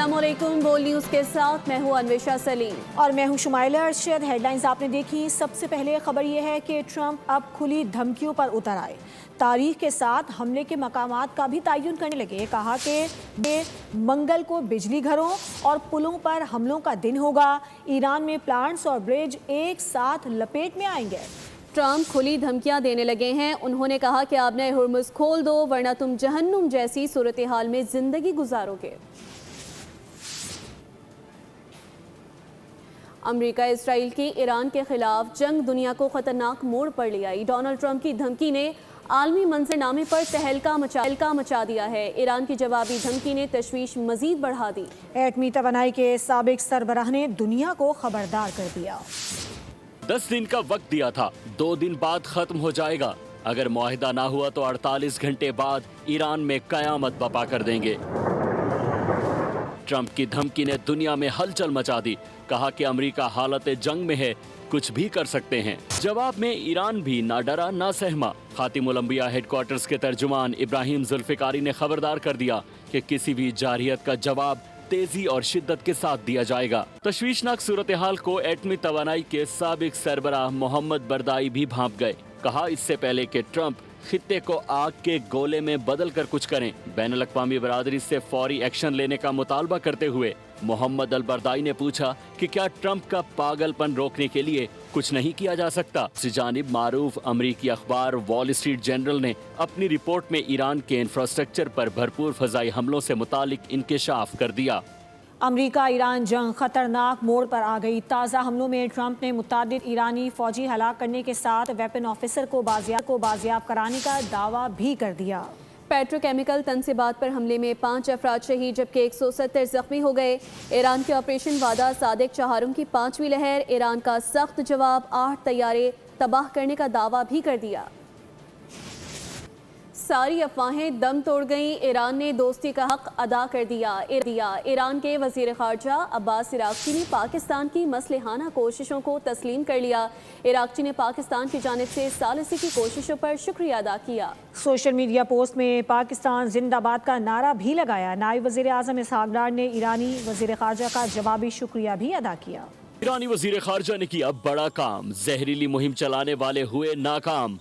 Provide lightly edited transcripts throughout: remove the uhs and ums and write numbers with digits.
अस्सलाम वालेकुम। बोल न्यूज़ के साथ मैं हूँ अन्वेशा सलीम اور میں ہوں شمائلہ ارشد۔ ہیڈ لائنز آپ نے دیکھی۔ سب سے پہلے خبر یہ ہے کہ ٹرمپ اب کھلی دھمکیوں پر اتر آئے، تاریخ کے ساتھ حملے کے مقامات کا بھی تعین کرنے لگے۔ کہا کہ منگل کو بجلی گھروں اور پلوں پر حملوں کا دن ہوگا، ایران میں پلانٹس اور برج ایک ساتھ لپیٹ میں آئیں گے۔ ٹرمپ کھلی دھمکیاں دینے لگے ہیں۔ انہوں نے کہا کہ آبنۂ ہرمز کھول دو ورنہ تم جہنم جیسی صورتحال میں زندگی گزارو گے۔ امریکہ اسرائیل کی ایران کے خلاف جنگ دنیا کو خطرناک موڑ پر لے آئی۔ ڈونلڈ ٹرمپ کی دھمکی نے عالمی منظرنامے پر تہلکہ مچا دیا ہے۔ ایران کی جوابی دھمکی نے تشویش مزید بڑھا دی۔ ایٹمی توانائی کے سابق سربراہ نے دنیا کو خبردار کر دیا۔ 10 دن کا وقت دیا تھا، 2 دن بعد ختم ہو جائے گا۔ اگر معاہدہ نہ ہوا تو 48 گھنٹے بعد ایران میں قیامت برپا کر دیں گے۔ ٹرمپ کی دھمکی نے دنیا میں ہلچل مچا دی۔ کہا کہ امریکہ حالت جنگ میں ہے، کچھ بھی کر سکتے ہیں۔ جواب میں ایران بھی نہ ڈرا نہ سہما۔ خاتم الانبیاء ہیڈ کوارٹرز کے ترجمان ابراہیم ذوالفقاری نے خبردار کر دیا کہ کسی بھی جارحیت کا جواب تیزی اور شدت کے ساتھ دیا جائے گا۔ تشویشناک صورتحال کو ایٹمی توانائی کے سابق سربراہ محمد بردائی بھی بھانپ گئے۔ کہا اس سے پہلے کہ ٹرمپ خطے کو آگ کے گولے میں بدل کر کچھ کریں، بین الاقوامی برادری سے فوری ایکشن لینے کا مطالبہ کرتے ہوئے محمد البردائی نے پوچھا کہ کیا ٹرمپ کا پاگل پن روکنے کے لیے کچھ نہیں کیا جا سکتا۔ دوسری جانب معروف امریکی اخبار وال اسٹریٹ جرنل نے اپنی رپورٹ میں ایران کے انفراسٹرکچر پر بھرپور فضائی حملوں سے متعلق انکشاف کر دیا۔ امریکہ ایران جنگ خطرناک موڑ پر آ گئی۔ تازہ حملوں میں ٹرمپ نے متعدد ایرانی فوجی ہلاک کرنے کے ساتھ ویپن آفیسر کو بازیاب کرانے کا دعویٰ بھی کر دیا۔ پیٹرو کیمیکل تنصیبات پر حملے میں 5 افراد شہید جبکہ 170 زخمی ہو گئے۔ ایران کے آپریشن وعدہ صادق چہارم کی 5ویں لہر۔ ایران کا سخت جواب، 8 طیارے تباہ کرنے کا دعویٰ بھی کر دیا۔ ساری افواہیں دم توڑ گئیں، ایران نے دوستی کا حق ادا کر دیا۔ ایران کے وزیر خارجہ عباس عراقچی نے پاکستان کی مصلحانہ کوششوں کو تسلیم کر لیا۔ عراقچی نے پاکستان کی جانب سے ثالثی کی کوششوں پر شکریہ ادا کیا۔ سوشل میڈیا پوسٹ میں پاکستان زندہ باد کا نعرہ بھی لگایا۔ نائب وزیر اعظم اسحاق ڈار نے ایرانی وزیر خارجہ کا جوابی شکریہ بھی ادا کیا۔ ایرانی وزیر خارجہ نے کیا بڑا کام، زہریلی مہم چلانے والے ہوئے ناکام۔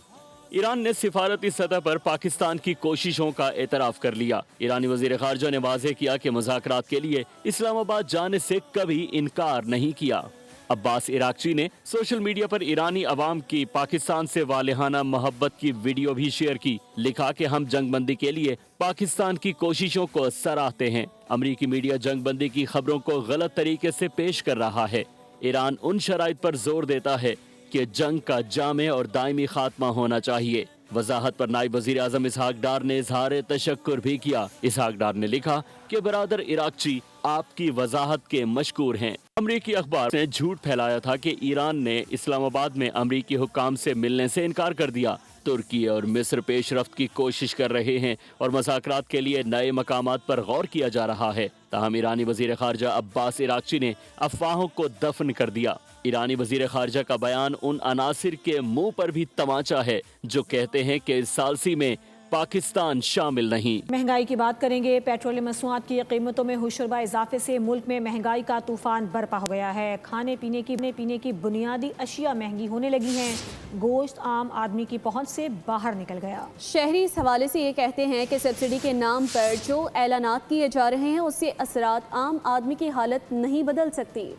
ایران نے سفارتی سطح پر پاکستان کی کوششوں کا اعتراف کر لیا۔ ایرانی وزیر خارجہ نے واضح کیا کہ مذاکرات کے لیے اسلام آباد جانے سے کبھی انکار نہیں کیا۔ عباس عراقچی نے سوشل میڈیا پر ایرانی عوام کی پاکستان سے والہانہ محبت کی ویڈیو بھی شیئر کی۔ لکھا کہ ہم جنگ بندی کے لیے پاکستان کی کوششوں کو سراہتے ہیں۔ امریکی میڈیا جنگ بندی کی خبروں کو غلط طریقے سے پیش کر رہا ہے۔ ایران ان شرائط پر زور دیتا ہے کہ جنگ کا جامع اور دائمی خاتمہ ہونا چاہیے۔ وضاحت پر نائب وزیر اعظم اسحاق ڈار نے اظہار تشکر بھی کیا۔ اسحاق ڈار نے لکھا کہ برادر عراقچی آپ کی وضاحت کے مشکور ہیں۔ امریکی اخبار نے جھوٹ پھیلایا تھا کہ ایران نے اسلام آباد میں امریکی حکام سے ملنے سے انکار کر دیا۔ ترکی اور مصر پیش رفت کی کوشش کر رہے ہیں اور مذاکرات کے لیے نئے مقامات پر غور کیا جا رہا ہے۔ تاہم ایرانی وزیر خارجہ عباس عراقچی نے افواہوں کو دفن کر دیا۔ ایرانی وزیر خارجہ کا بیان ان عناصر کے منہ پر بھی تماچا ہے جو کہتے ہیں کہ اس ثالثی میں پاکستان شامل نہیں۔ مہنگائی کی بات کریں گے۔ پیٹرولیم مصنوعات کی قیمتوں میں ہوشربہ اضافے سے ملک میں مہنگائی کا طوفان برپا ہو گیا ہے۔ کھانے پینے کی بنیادی اشیاء مہنگی ہونے لگی ہیں۔ گوشت عام آدمی کی پہنچ سے باہر نکل گیا۔ شہری اس حوالے سے یہ کہتے ہیں کہ سبسڈی کے نام پر جو اعلانات کیے جا رہے ہیں اس سے اثرات عام آدمی کی حالت نہیں بدل سکتی۔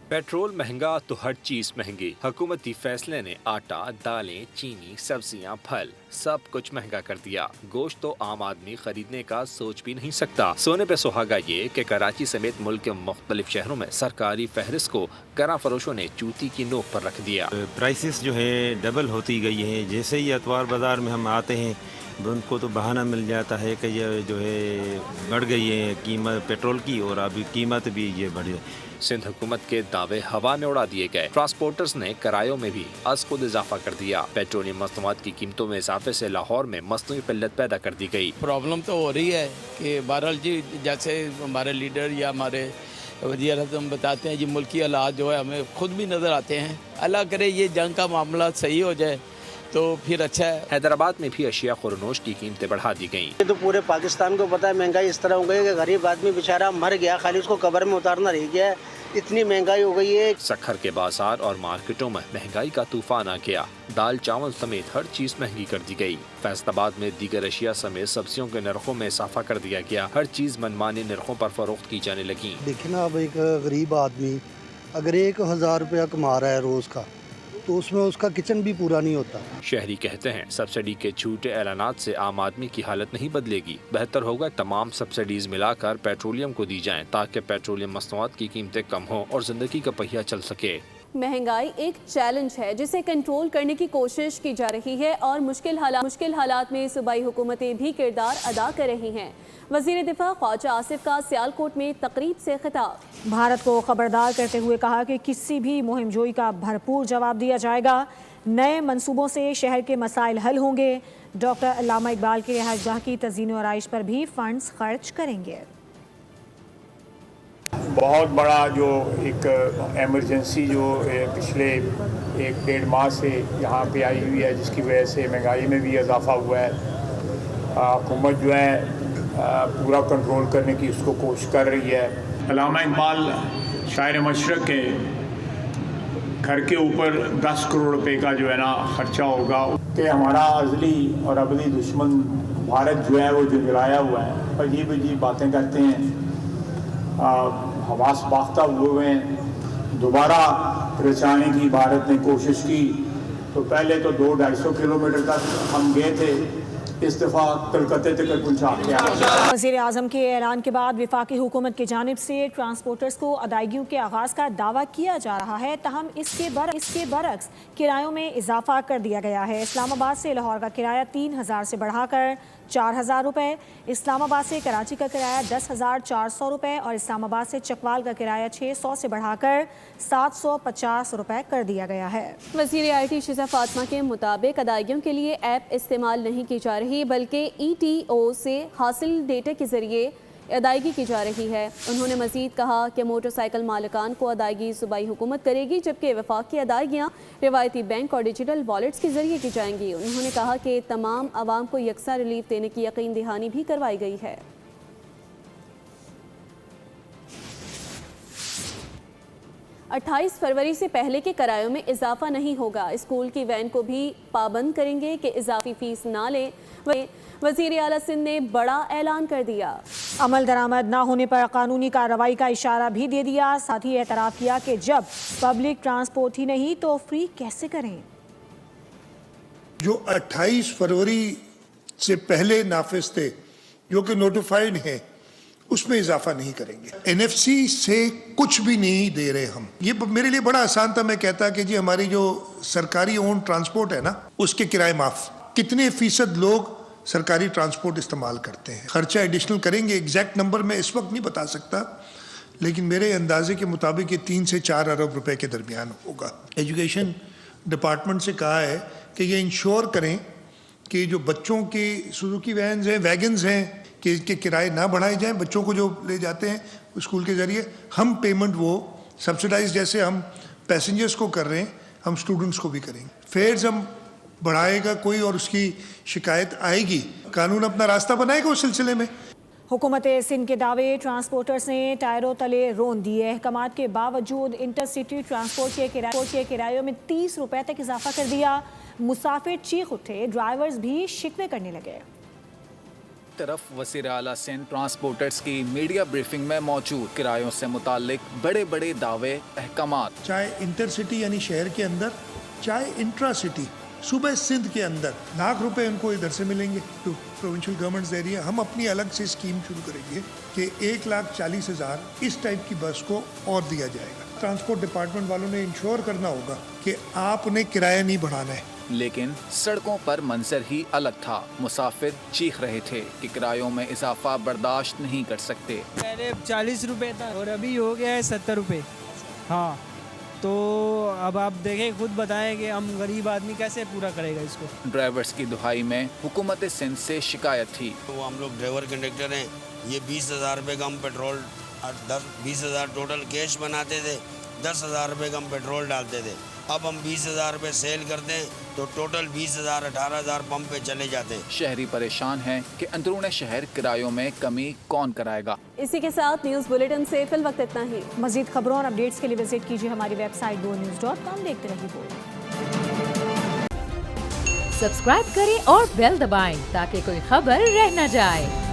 پیٹرول مہنگا تو ہر چیز مہنگی۔ حکومتی فیصلے نے آٹا، دالیں، چینی، سبزیاں، پھل سب کچھ مہنگا کر دیا۔ گوشت تو عام آدمی خریدنے کا سوچ بھی نہیں سکتا۔ سونے پہ سہاگا یہ کہ کراچی سمیت ملک کے مختلف شہروں میں سرکاری فہرست کو گراں فروشوں نے چوٹی کی نوک پر رکھ دیا۔ پرائسز جو ہے ڈبل ہوتی گئی ہیں۔ جیسے ہی اتوار بازار میں ہم آتے ہیں ان کو تو بہانہ مل جاتا ہے کہ یہ جو ہے بڑھ گئی ہے قیمت پیٹرول کی، اور ابھی قیمت بھی یہ بڑھ گئی۔ سندھ حکومت کے دعوے ہوا میں اڑا دیے گئے۔ ٹرانسپورٹرز نے کرایوں میں بھی از خود اضافہ کر دیا۔ پیٹرولیم مصنوعات کی قیمتوں میں اضافے سے لاہور میں مصنوعی قلت پیدا کر دی گئی۔ پرابلم تو ہو رہی ہے کہ بہرحال جی جیسے ہمارے لیڈر یا ہمارے وزیر اعظم بتاتے ہیں جی ملکی حالات جو ہے ہمیں خود بھی نظر آتے ہیں۔ اللہ کرے یہ جنگ کا معاملہ صحیح ہو جائے तो फिर अच्छा है। हैदराबाद में भी अशिया खुरनोश की कीमतें बढ़ा दी गईं। ये तो पूरे पाकिस्तान को पता है, महंगाई इस तरह हो गई है कि गरीब आदमी बेचारा मर गया, खाली उसको कब्र में उतारना रह गया है, इतनी महंगाई हो गई है। सखर के बाजार और मार्केटों में महंगाई का तूफान आ गया। दाल चावल समेत हर चीज महंगी कर दी गई। फैसलाबाद में दीगर अशिया समेत सब्जियों के नरखों में इजाफा कर दिया गया। हर चीज मनमाने नरखों पर फरोख्त की जाने लगी। देखिए ना, अब एक गरीब आदमी अगर 1000 रुपया कमा रहा है रोज का, तो उसमें उसका किचन भी पूरा नहीं होता। शहरी कहते हैं सब्सिडी के झूठे ऐलानात से आम आदमी की हालत नहीं बदलेगी। बेहतर होगा तमाम सब्सिडीज मिलाकर पेट्रोलियम को दी जाएं ताकि पेट्रोलियम मसनूआत की कीमतें कम हों और जिंदगी का पहिया चल सके। महंगाई एक चैलेंज है जिसे कंट्रोल करने की कोशिश की जा रही है और मुश्किल हालात में सूबाई हुकूमतें भी किरदार अदा कर रही हैं। वज़ीर दिफा ख्वाजा आसिफ का सियालकोट में तकरीब से खिताब। भारत को खबरदार करते हुए कहा कि किसी भी मुहिम जोई का भरपूर जवाब दिया जाएगा। नए मंसूबों से शहर के मसाइल हल होंगे। डॉक्टर अल्लामा इकबाल के रिहाइशगाह की तज़ीन और आइश पर भी फंड्स खर्च करेंगे। बहुत बड़ा जो एक एमरजेंसी जो पिछले 1-1.5 माह से यहाँ पे आई हुई है, जिसकी वजह से महंगाई में भी इजाफा हुआ है। हुकूमत जो है पूरा कंट्रोल करने की उसको कोशिश कर रही है। अल्लामा इकबाल शायर मशरक़ के घर के ऊपर 10 करोड़ रुपए का जो है ना खर्चा होगा कि हमारा अज़ली और अबदी दुश्मन भारत जो है वो झुंझलाया हुआ है, अजीब अजीब बातें करते हैं, हवास बाख्ता हुए हैं। दोबारा रचाने की भारत ने कोशिश की तो पहले तो 200-250 किलोमीटर तक हम गए थे, इस दफ़ा कलकत्ते तक पहुँचा के आए। वज़ीर आज़म के ऐलान के बाद वफाकी हुकूमत की जानिब से ट्रांसपोर्टर्स को अदायगियों के आगाज़ का दावा किया जा रहा है, तहम इसके बरक्स किरायों में इजाफा कर दिया गया है। इस्लामाबाद से लाहौर का किराया 3000 से बढ़ाकर 4000 रुपये, इस्लामाबाद से कराची का किराया 10,400 रुपये और इस्लामाबाद से चकवाल का किराया 600 से बढ़ाकर 750 रुपये कर दिया गया है। वज़ीर IT शिज़ा फातिमा के मुताबिक अदायगियों के लिए ऐप इस्तेमाल नहीं की जा रही बल्कि ETO से हासिल डेटा के ज़रिए अदायगी की जा रही है। उन्होंने मज़ीद कहा कि मोटरसाइकिल मालिकान को अदायगी सूबाई हुकूमत करेगी, जबकि वफाक की अदायगियाँ रिवायती बैंक और डिजिटल वॉलेट्स के ज़रिए की जाएंगी। उन्होंने कहा कि तमाम आवाम को यकसा रिलीफ देने की यकीन दहानी भी करवाई गई है। 28 फरवरी से पहले के किरायों में इजाफा नहीं होगा। स्कूल की वैन को भी पाबंद करेंगे कि इजाफी फीस ना लें। वज़ीर आला सिंध ने बड़ा ऐलान कर दिया। अमल दरामद ना होने पर कानूनी कार्रवाई का इशारा भी दे दिया। साथ ही एतराफ़ किया कि जब पब्लिक ट्रांसपोर्ट ही नहीं तो फ्री कैसे करें। जो 28 फरवरी से पहले नाफिज थे, जो कि नोटिफाइड हैं, उसमें इजाफा नहीं करेंगे। NFC से कुछ भी नहीं दे रहे हम। ये मेरे लिए बड़ा आसान था, मैं कहता कि जी हमारी जो सरकारी ओन ट्रांसपोर्ट है ना, उसके किराए माफ। कितने फीसद लोग सरकारी ट्रांसपोर्ट इस्तेमाल करते हैं, खर्चा एडिशनल करेंगे। एग्जैक्ट नंबर मैं इस वक्त नहीं बता सकता, लेकिन मेरे अंदाजे के मुताबिक ये 3 से 4 अरब रुपए के दरमियान होगा। एजुकेशन डिपार्टमेंट से कहा है कि ये इंश्योर करें कि जो बच्चों के सुजुकी वैन्स हैं, वैगन्स हैं, कि इसके किराए ना बढ़ाए जाएं। बच्चों को जो ले जाते हैं स्कूल के ज़रिए, हम पेमेंट वो सब्सिडाइज जैसे हम पैसेंजर्स को कर रहे हैं, हम स्टूडेंट्स को भी करेंगे। फेयर्स हम बढ़ाएगा कोई और उसकी शिकायत आएगी, कानून अपना रास्ता बनाएगा उस सिलसिले में। हुकूमत सिंध के दावे ट्रांसपोर्टर्स ने टायरों तले रोन दिए। अहकामात के बावजूद इंटरसिटी ट्रांसपोर्ट के किरायों में 30 रुपए तक इजाफा कर दिया। मुसाफिर चीख उठे, ड्राइवर्स भी शिकवे करने लगे। तरफ वज़ीर आला सिंध ट्रांसपोर्टर्स की मीडिया ब्रीफिंग में मौजूद किरायों से मुतालिक बड़े बड़े दावे अहकामात, चाहे इंटरसिटी यानी शहर के अंदर, चाहे इंट्रा सिटी सूबे सिंध के अंदर, लाख रुपए उनको इधर से मिलेंगे तो प्रोविंशियल गवर्नमेंट दे रही है। हम अपनी अलग से स्कीम शुरू करेंगे कि 1,40,000 इस टाइप की बस को और दिया जाएगा। ट्रांसपोर्ट डिपार्टमेंट वालों ने इंश्योर करना होगा कि आपने किराया नहीं बढ़ाना है। लेकिन सड़कों पर मंजर ही अलग था। मुसाफिर चीख रहे थे कि किरायों में इजाफा बर्दाश्त नहीं कर सकते। पहले 40 रुपये था और अभी हो गया है 70 रुपये। हाँ, तो अब आप देखें, खुद बताएं कि हम गरीब आदमी कैसे पूरा करेगा इसको। ड्राइवर्स की दुहाई में हुकूमत सिंध से शिकायत थी। तो हम लोग ड्राइवर कंडक्टर हैं, ये 20,000 रुपये का हम पेट्रोल 20,000 टोटल कैश बनाते थे, 10,000 रुपये का हम पेट्रोल डालते थे। اب ہم 20,000 रुपये सेल करते हैं तो टोटल 20,000 18,000 पंप पे चले जाते हैं। शहरी परेशान हैं कि अंदरूनी शहर किरायों में कमी कौन कराएगा। इसी के साथ न्यूज़ बुलेटिन से फिल वक्त इतना ही। मजीद खबरों और अपडेट्स के लिए विजिट कीजिए हमारी वेबसाइट bonews.com। देखते रहिए बोल। सब्सक्राइब करें और बेल दबाएं ताकि कोई खबर रह न जाए।